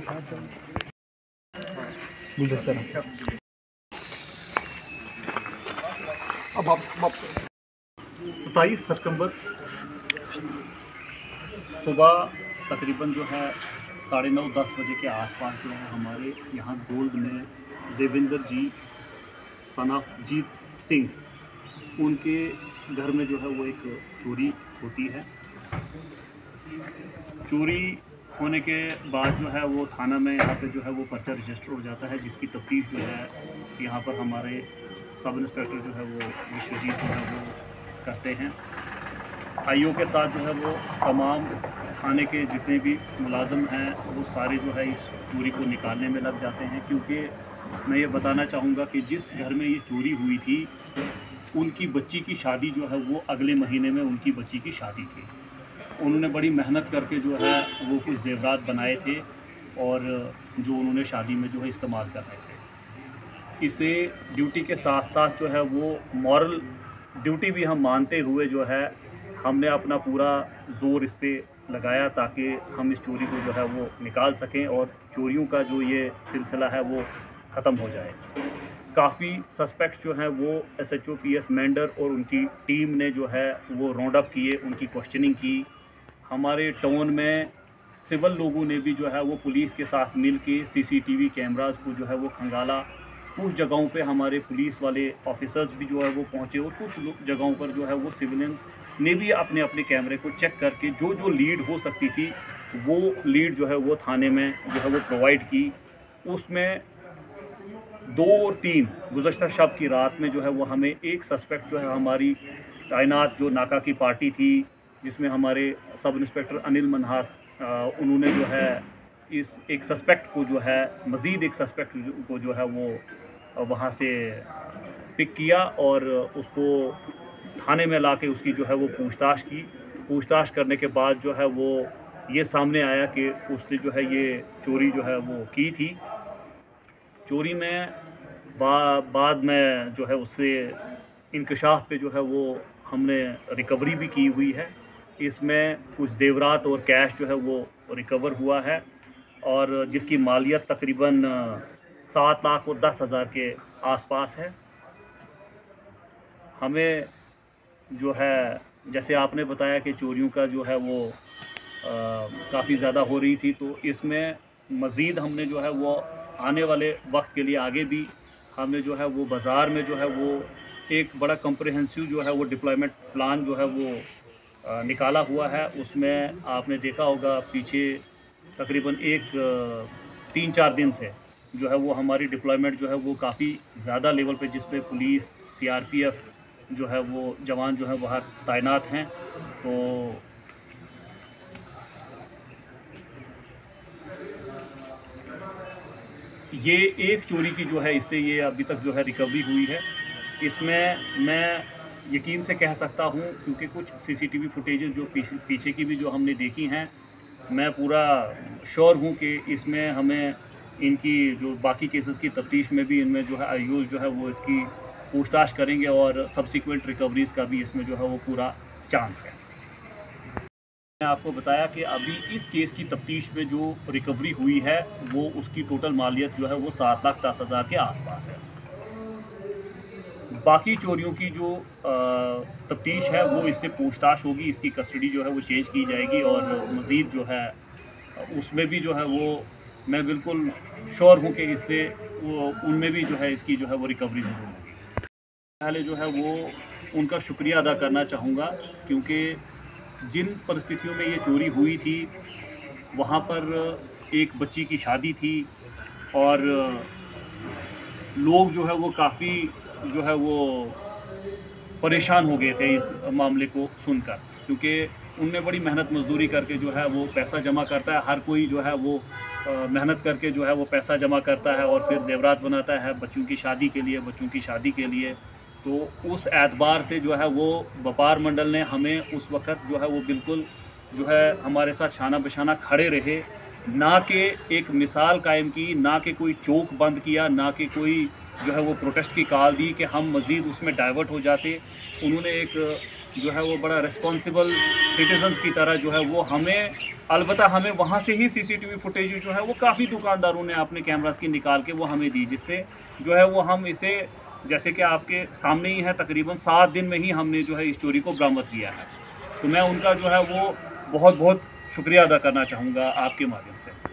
अब 27 सितंबर सुबह तकरीबन जो है 9:30-10 बजे के आसपास जो है हमारे यहाँ गोल्ड में देवेंद्र जी सनाफजीत सिंह उनके घर में जो है वो एक चोरी होती है। चोरी होने के बाद जो है वो थाना में यहाँ पे जो है वो पर्चा रजिस्टर हो जाता है, जिसकी तफ्तीश जो है यहाँ पर हमारे सब इंस्पेक्टर जो है वो विश्वजीत जो है वो करते हैं। आईओ के साथ जो है वो तमाम थाने के जितने भी मुलाजिम हैं वो सारे जो है इस चोरी को निकालने में लग जाते हैं, क्योंकि मैं ये बताना चाहूँगा कि जिस घर में ये चोरी हुई थी उनकी बच्ची की शादी जो है वो अगले महीने में उनकी बच्ची की शादी थी। उन्होंने बड़ी मेहनत करके जो है वो कुछ ज़ेवरात बनाए थे और जो उन्होंने शादी में जो है इस्तेमाल कर रहे थे। इसे ड्यूटी के साथ साथ जो है वो मॉरल ड्यूटी भी हम मानते हुए जो है हमने अपना पूरा ज़ोर इस पर लगाया ताकि हम इस चोरी को जो है वो निकाल सकें और चोरियों का जो ये सिलसिला है वो ख़त्म हो जाए। काफ़ी सस्पेक्ट्स जो हैं वो SHO PS मेंढर और उनकी टीम ने जो है वो राउंड अप किए, उनकी क्वेश्चनिंग की। हमारे टाउन में सिविल लोगों ने भी जो है वो पुलिस के साथ मिल के CCTV कैमरास को जो है वो खंगाला। कुछ जगहों पे हमारे पुलिस वाले ऑफिसर्स भी जो है वो पहुँचे और कुछ जगहों पर जो है वो सिविलियंस ने भी अपने अपने कैमरे को चेक करके जो जो लीड हो सकती थी वो लीड जो है वो थाने में जो है वो प्रोवाइड की। उसमें 2 और 3 गुज़श्ता शब की रात में जो है वो हमें एक सस्पेक्ट जो है हमारी तैनात जो नाका की पार्टी थी जिसमें हमारे सब इंस्पेक्टर अनिल मनहास उन्होंने जो है इस एक सस्पेक्ट को जो है मज़ीद एक सस्पेक्ट को जो है वो वहाँ से पिक किया और उसको थाने में ला के उसकी जो है वो पूछताछ की। पूछताछ करने के बाद जो है वो ये सामने आया कि उसने जो है ये चोरी जो है वो की थी। चोरी में बाद में जो है उससे इंकशाफ पे जो है वो हमने रिकवरी भी की हुई है। इसमें कुछ ज़ेवरात और कैश जो है वो रिकवर हुआ है और जिसकी मालियत तकरीबन 7,10,000 के आसपास है। हमें जो है जैसे आपने बताया कि चोरियों का जो है वो काफ़ी ज़्यादा हो रही थी, तो इसमें मज़ीद हमने जो है वो आने वाले वक्त के लिए आगे भी हमने जो है वो बाज़ार में जो है वो एक बड़ा कम्प्रहेंसिव जो है वो डिप्लॉयमेंट प्लान जो है वो निकाला हुआ है। उसमें आपने देखा होगा पीछे तकरीबन 3-4 दिन से जो है वो हमारी डिप्लॉयमेंट जो है वो काफ़ी ज़्यादा लेवल पे जिस पे पुलिस CRPF जो है वो जवान जो है वहाँ तैनात हैं। तो ये एक चोरी की जो है इससे ये अभी तक जो है रिकवरी हुई है। इसमें मैं यकीन से कह सकता हूँ क्योंकि कुछ CCTV फुटेजेस जो पीछे की भी जो हमने देखी हैं, मैं पूरा श्योर हूँ कि इसमें हमें इनकी जो बाकी केसेस की तफ्तीश में भी इनमें जो है आईओ जो है वो इसकी पूछताछ करेंगे और सब्सिक्वेंट रिकवरीज़ का भी इसमें जो है वो पूरा चांस है। मैंने आपको बताया कि अभी इस केस की तफ्तीश में जो रिकवरी हुई है वो उसकी टोटल मालियत जो है वो 7,10,000 के आसपास है। बाकी चोरियों की जो तफ्तीश है वो इससे पूछताछ होगी, इसकी कस्टडी जो है वो चेंज की जाएगी और मज़ीद जो है उसमें भी जो है वो मैं बिल्कुल श्योर हूँ कि इससे वो उनमें भी जो है इसकी जो है वो रिकवरी ज़रूर होगी। पहले जो है वो उनका शुक्रिया अदा करना चाहूँगा क्योंकि जिन परिस्थितियों में ये चोरी हुई थी वहाँ पर एक बच्ची की शादी थी और लोग जो है वो काफ़ी जो है वो परेशान हो गए थे इस मामले को सुनकर, क्योंकि उनने बड़ी मेहनत मजदूरी करके जो है वो पैसा जमा करता है। हर कोई जो है वो मेहनत करके जो है वो पैसा जमा करता है और फिर ज़ेवरात बनाता है बच्चों की शादी के लिए। तो उस एतबार से जो है वो व्यापार मंडल ने हमें उस वक़्त जो है वो बिल्कुल जो है हमारे साथ शाना बशाना खड़े रहे, ना कि एक मिसाल कायम की, ना कि कोई चौक बंद किया, ना कि कोई जो है वो प्रोटेस्ट की कॉल दी कि हम मज़ीद उसमें डाइवर्ट हो जाते। उन्होंने एक जो है वो बड़ा रिस्पॉन्सिबल सिटीजन्स की तरह जो है वो हमें अलबत्ता हमें वहाँ से ही सीसीटीवी फुटेज जो है वो काफ़ी दुकानदारों ने अपने कैमरास की निकाल के वो हमें दी, जिससे जो है वो हम इसे जैसे कि आपके सामने ही है तकरीबन 7 दिन में ही हमने जो है इस चोरी को बरामद किया है। तो मैं उनका जो है वो बहुत बहुत शुक्रिया अदा करना चाहूँगा आपके माध्यम से।